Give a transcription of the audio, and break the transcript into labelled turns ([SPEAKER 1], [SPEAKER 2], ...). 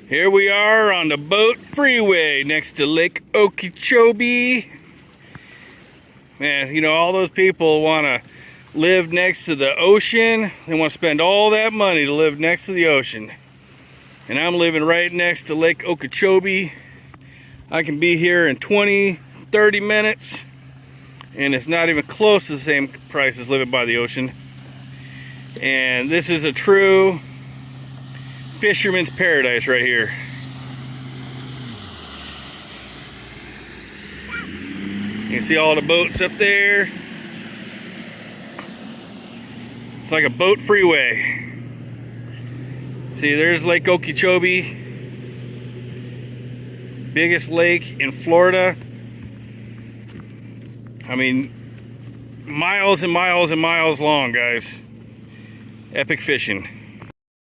[SPEAKER 1] Here we are on the boat freeway next to Lake Okeechobee. Man, you know, all those people want to live next to the ocean. They want to spend all that money to live next to the ocean. And I'm living right next to Lake Okeechobee. I can be here in 20, 30 minutes. And it's not even close to the same price as living by the ocean. And this is a true fisherman's paradise right here. You can see all the boats up there. It's like a boat freeway. See, there's Lake Okeechobee, biggest lake in Florida. I mean, miles and miles and miles long, guys. Epic fishing.